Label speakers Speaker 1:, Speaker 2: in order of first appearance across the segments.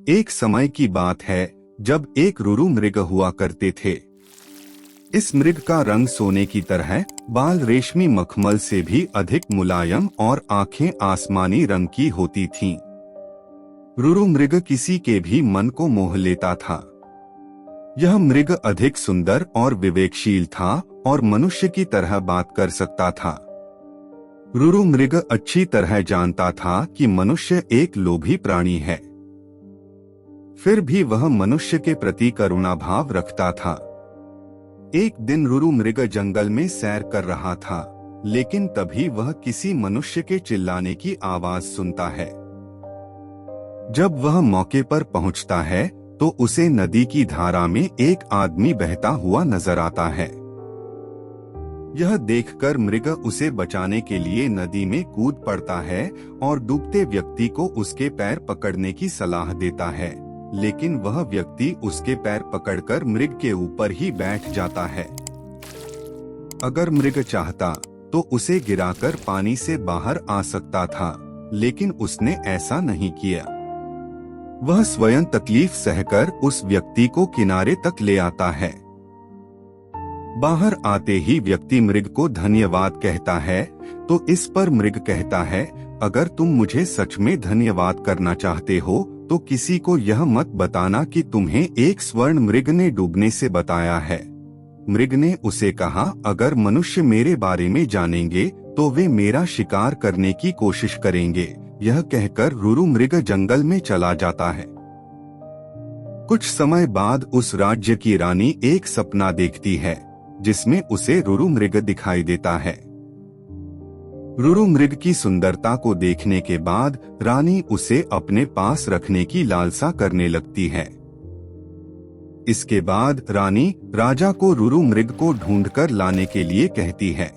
Speaker 1: एक समय की बात है जब एक रुरु मृग हुआ करते थे। इस मृग का रंग सोने की तरह, बाल रेशमी मखमल से भी अधिक मुलायम और आंखें आसमानी रंग की होती थीं। रुरु मृग किसी के भी मन को मोह लेता था। यह मृग अधिक सुंदर और विवेकशील था और मनुष्य की तरह बात कर सकता था। रुरु मृग अच्छी तरह जानता था कि मनुष्य एक लोभी प्राणी है, फिर भी वह मनुष्य के प्रति करुणा भाव रखता था। एक दिन रुरु मृग जंगल में सैर कर रहा था, लेकिन तभी वह किसी मनुष्य के चिल्लाने की आवाज सुनता है। जब वह मौके पर पहुंचता है तो उसे नदी की धारा में एक आदमी बहता हुआ नजर आता है। यह देखकर मृग उसे बचाने के लिए नदी में कूद पड़ता है और डूबते व्यक्ति को उसके पैर पकड़ने की सलाह देता है, लेकिन वह व्यक्ति उसके पैर पकड़कर मृग के ऊपर ही बैठ जाता है। अगर मृग चाहता तो उसे गिराकर पानी से बाहर आ सकता था, लेकिन उसने ऐसा नहीं किया। वह स्वयं तकलीफ सहकर उस व्यक्ति को किनारे तक ले आता है। बाहर आते ही व्यक्ति मृग को धन्यवाद कहता है, तो इस पर मृग कहता है, अगर तुम मुझे सच में धन्यवाद करना चाहते हो तो किसी को यह मत बताना कि तुम्हें एक स्वर्ण मृग ने डूबने से बताया है। मृग ने उसे कहा, अगर मनुष्य मेरे बारे में जानेंगे तो वे मेरा शिकार करने की कोशिश करेंगे। यह कहकर रुरु मृग जंगल में चला जाता है। कुछ समय बाद उस राज्य की रानी एक सपना देखती है, जिसमें उसे रुरु मृग दिखाई देता है। रुरु मृग की सुंदरता को देखने के बाद रानी उसे अपने पास रखने की लालसा करने लगती है। इसके बाद रानी राजा को रुरु मृग को ढूंढकर लाने के लिए कहती है।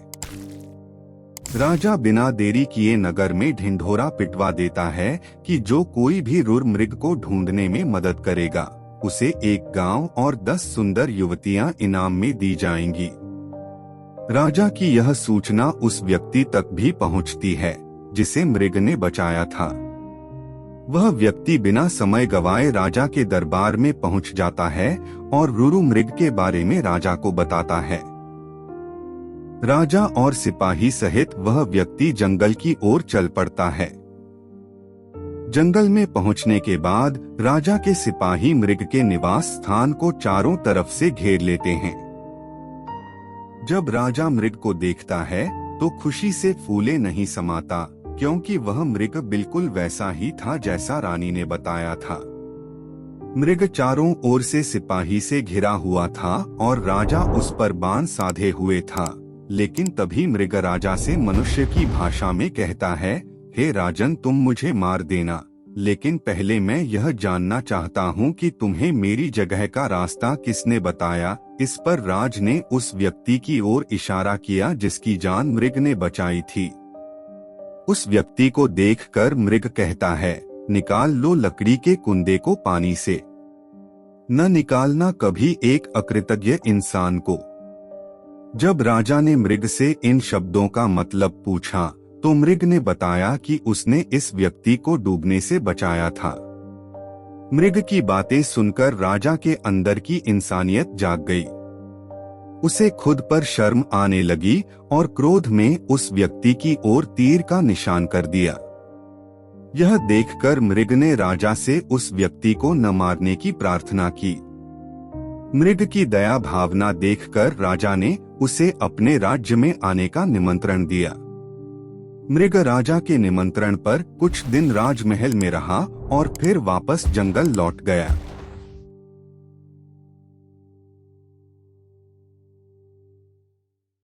Speaker 1: राजा बिना देरी किए नगर में ढिंढोरा पिटवा देता है कि जो कोई भी रुरु मृग को ढूंढने में मदद करेगा, उसे एक गांव और 10 सुंदर युवतियां इनाम में दी जाएंगी। राजा की यह सूचना उस व्यक्ति तक भी पहुंचती है जिसे मृग ने बचाया था। वह व्यक्ति बिना समय गवाए राजा के दरबार में पहुंच जाता है और रुरु मृग के बारे में राजा को बताता है। राजा और सिपाही सहित वह व्यक्ति जंगल की ओर चल पड़ता है। जंगल में पहुंचने के बाद राजा के सिपाही मृग के निवास स्थान को चारों तरफ से घेर लेते हैं। जब राजा मृग को देखता है तो खुशी से फूले नहीं समाता, क्योंकि वह मृग बिल्कुल वैसा ही था जैसा रानी ने बताया था। मृग चारों ओर से सिपाही से घिरा हुआ था और राजा उस पर बाण साधे हुए था, लेकिन तभी मृग राजा से मनुष्य की भाषा में कहता है, हे राजन, तुम मुझे मार देना, लेकिन पहले मैं यह जानना चाहता हूँ कि तुम्हें मेरी जगह का रास्ता किसने बताया। इस पर राज ने उस व्यक्ति की ओर इशारा किया जिसकी जान मृग ने बचाई थी। उस व्यक्ति को देखकर मृग कहता है, निकाल लो लकड़ी के कुंदे को पानी से, न निकालना कभी एक अकृतज्ञ इंसान को। जब राजा ने मृग से इन शब्दों का मतलब पूछा तो मृग ने बताया कि उसने इस व्यक्ति को डूबने से बचाया था। मृग की बातें सुनकर राजा के अंदर की इंसानियत जाग गई। उसे खुद पर शर्म आने लगी और क्रोध में उस व्यक्ति की ओर तीर का निशान कर दिया। यह देखकर मृग ने राजा से उस व्यक्ति को न मारने की प्रार्थना की। मृग की दया भावना देखकर राजा ने उसे अपने राज्य में आने का निमंत्रण दिया। मृग राजा के निमंत्रण पर कुछ दिन राजमहल में रहा और फिर वापस जंगल लौट गया।